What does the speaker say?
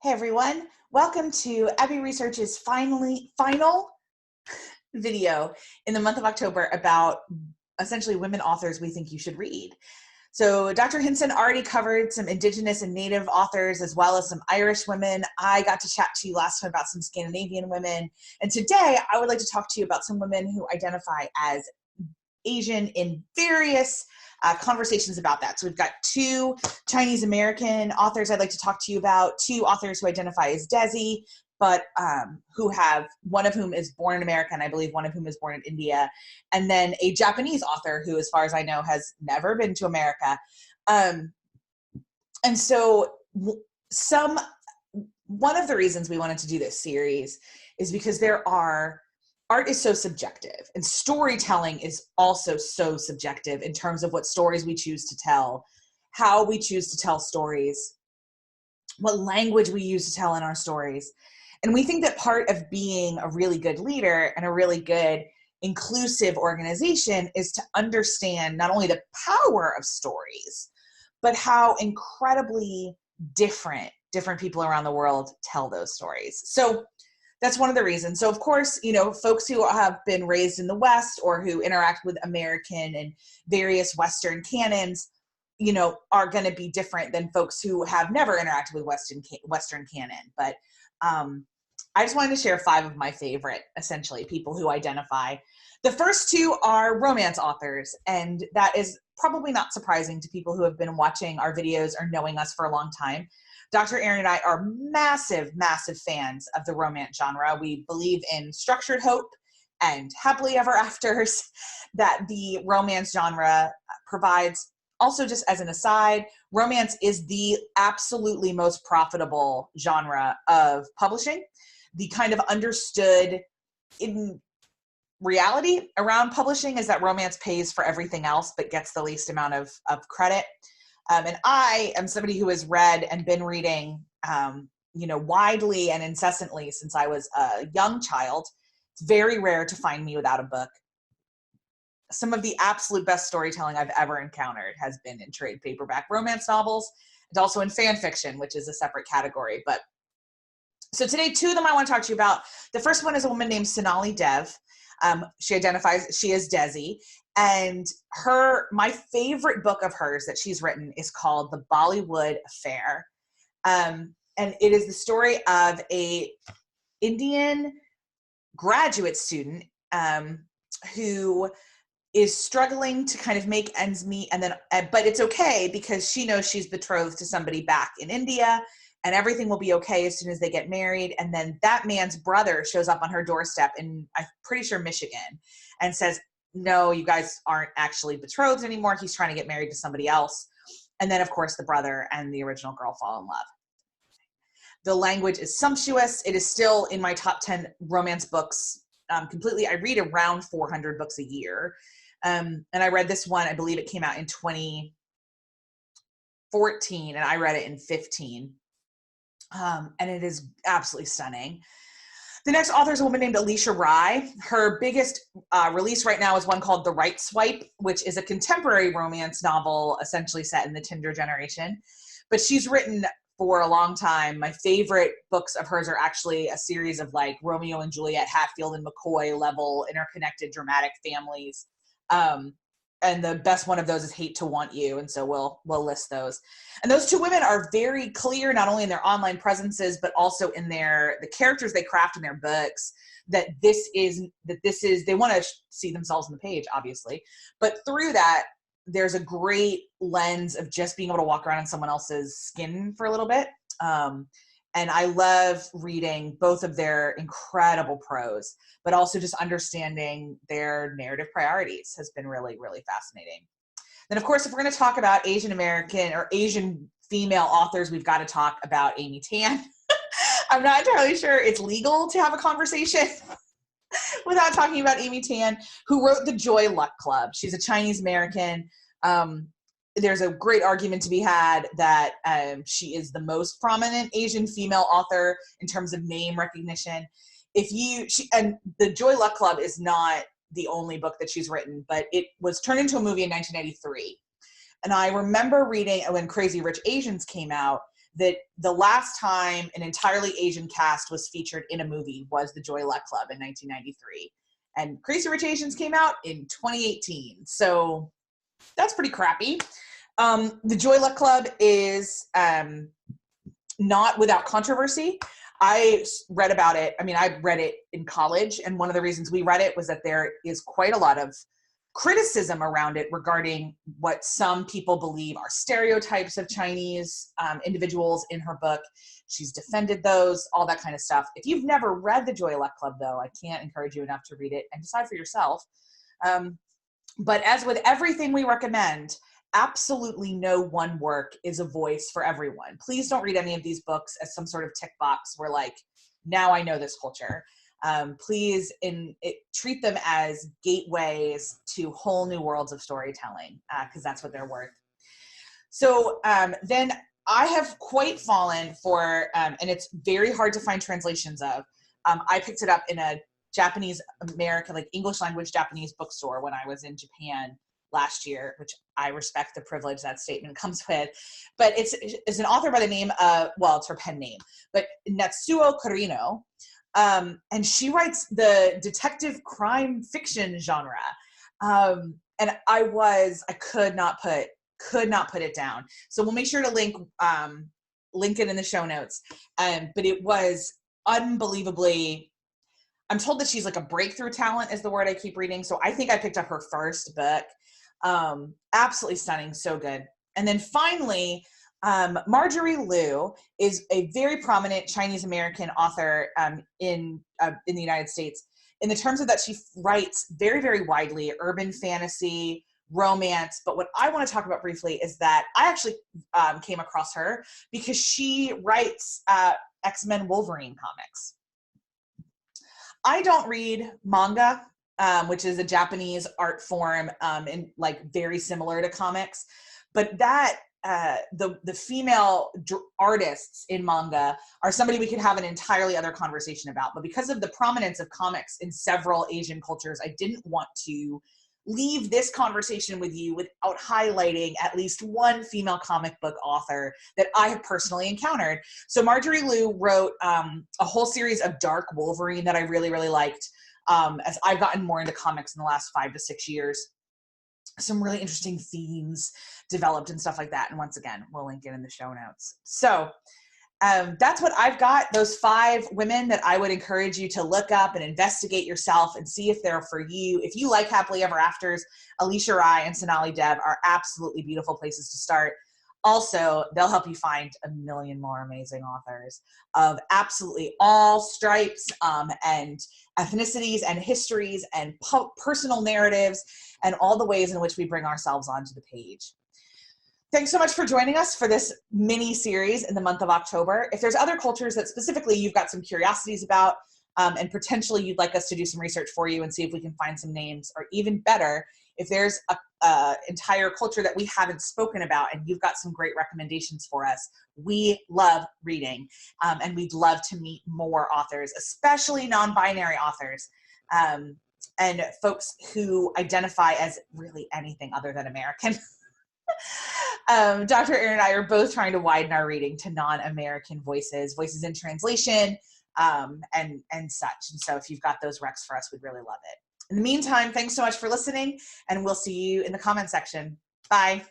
Hey everyone, welcome to Abby Research's final video in the month of October about essentially women authors we think you should read. So Dr. Hinson already covered some Indigenous and Native authors as well as some Irish women. I got to chat to you last time about some Scandinavian women. And today I would like to talk to you about some women who identify as Asian in various conversations about that. So we've got two Chinese American authors I'd like to talk to you about, two authors who identify as Desi, but who have, one of whom is born in America, and I believe one of whom is born in India, and then a Japanese author who, as far as I know, has never been to America. And so one of the reasons we wanted to do this series is because art is so subjective, and storytelling is also so subjective in terms of what stories we choose to tell, how we choose to tell stories, what language we use to tell in our stories. And we think that part of being a really good leader and a really good inclusive organization is to understand not only the power of stories, but how incredibly different people around the world tell those stories. So that's one of the reasons. So of course, you know, folks who have been raised in the West or who interact with American and various Western canons, you know, are going to be different than folks who have never interacted with Western canon. But I just wanted to share 5 of my favorite, essentially, people who identify. The first 2 are romance authors, and that is probably not surprising to people who have been watching our videos or knowing us for a long time. Dr. Aaron and I are massive, massive fans of the romance genre. We believe in structured hope and happily ever afters that the romance genre provides. Also, just as an aside, romance is the absolutely most profitable genre of publishing. The kind of understood in reality around publishing is that romance pays for everything else but gets the least amount of credit. And I am somebody who has read and been reading, you know, widely and incessantly since I was a young child. It's very rare to find me without a book. Some of the absolute best storytelling I've ever encountered has been in trade paperback romance novels and also in fan fiction, which is a separate category. But so today, 2 of them I want to talk to you about. The first one is a woman named Sonali Dev. She is Desi. And my favorite book of hers that she's written is called The Bollywood Affair. And it is the story of a Indian graduate student who is struggling to kind of make ends meet, and then, but it's okay because she knows she's betrothed to somebody back in India, and everything will be okay as soon as they get married. And then that man's brother shows up on her doorstep in, I'm pretty sure, Michigan, and says, no, you guys aren't actually betrothed anymore. He's trying to get married to somebody else. And then, of course, the brother and the original girl fall in love. The language is sumptuous. It is still in my top 10 romance books completely. I read around 400 books a year. And I read this one, I believe it came out in 2014, and I read it in 15. And it is absolutely stunning. The next author is a woman named Alicia Rai. Her biggest release right now is one called The Right Swipe, which is a contemporary romance novel essentially set in the Tinder generation. But she's written for a long time. My favorite books of hers are actually a series of like Romeo and Juliet, Hatfield and McCoy level interconnected dramatic families. And the best one of those is Hate to Want You, and so we'll list those. And those 2 women are very clear, not only in their online presences, but also in the characters they craft in their books, that this is, they want to see themselves on the page, obviously. But through that, there's a great lens of just being able to walk around in someone else's skin for a little bit. And I love reading both of their incredible prose, but also just understanding their narrative priorities has been really, really fascinating. Then, of course, if we're going to talk about Asian American or Asian female authors, we've got to talk about Amy Tan. I'm not entirely sure it's legal to have a conversation without talking about Amy Tan, who wrote The Joy Luck Club. She's a Chinese American. There's a great argument to be had that she is the most prominent Asian female author in terms of name recognition. And The Joy Luck Club is not the only book that she's written, but it was turned into a movie in 1993. And I remember reading when Crazy Rich Asians came out, that the last time an entirely Asian cast was featured in a movie was The Joy Luck Club in 1993. And Crazy Rich Asians came out in 2018. So that's pretty crappy. The Joy Luck Club is not without controversy. I read about it. I mean, I read it in college, and one of the reasons we read it was that there is quite a lot of criticism around it regarding what some people believe are stereotypes of Chinese individuals in her book. She's defended those, all that kind of stuff. If you've never read The Joy Luck Club, though, I can't encourage you enough to read it and decide for yourself. But as with everything we recommend, absolutely no one work is a voice for everyone. Please don't read any of these books as some sort of tick box where like, now I know this culture. Please treat them as gateways to whole new worlds of storytelling, because that's what they're worth. So then I have quite fallen for, and it's very hard to find translations of, I picked it up in a Japanese American, like English language Japanese bookstore when I was in Japan last year, which I respect the privilege that statement comes with. But it's an author by the name of, well, it's her pen name, but Natsu O Kirino. And she writes the detective crime fiction genre. And I could not put it down. So we'll make sure to link it in the show notes. But it was unbelievably, I'm told that she's like a breakthrough talent is the word I keep reading. So I think I picked up her first book. Absolutely stunning. So good. And then finally, Marjorie Liu is a very prominent Chinese American author in the United States in the terms of that she writes very, very widely, urban fantasy, romance. But what I want to talk about briefly is that I actually came across her because she writes X-Men Wolverine comics. I don't read manga, which is a Japanese art form and like very similar to comics, but that the female artists in manga are somebody we could have an entirely other conversation about. But because of the prominence of comics in several Asian cultures, I didn't want to leave this conversation with you without highlighting at least one female comic book author that I have personally encountered. So Marjorie Liu wrote a whole series of Dark Wolverine that I really, really liked as I've gotten more into comics in the last 5 to 6 years. Some really interesting themes developed and stuff like that. And once again, we'll link it in the show notes. So that's what I've got, those 5 women that I would encourage you to look up and investigate yourself and see if they're for you. If you like Happily Ever Afters, Alicia Rai and Sonali Dev are absolutely beautiful places to start. Also, they'll help you find a million more amazing authors of absolutely all stripes and ethnicities and histories and personal narratives and all the ways in which we bring ourselves onto the page. Thanks so much for joining us for this mini series in the month of October. If there's other cultures that specifically you've got some curiosities about and potentially you'd like us to do some research for you and see if we can find some names, or even better, if there's a entire culture that we haven't spoken about and you've got some great recommendations for us, we love reading and we'd love to meet more authors, especially non-binary authors and folks who identify as really anything other than American. Dr. Erin and I are both trying to widen our reading to non-American voices in translation, and such. And so if you've got those recs for us, we'd really love it. In the meantime, thanks so much for listening, and we'll see you in the comment section. Bye.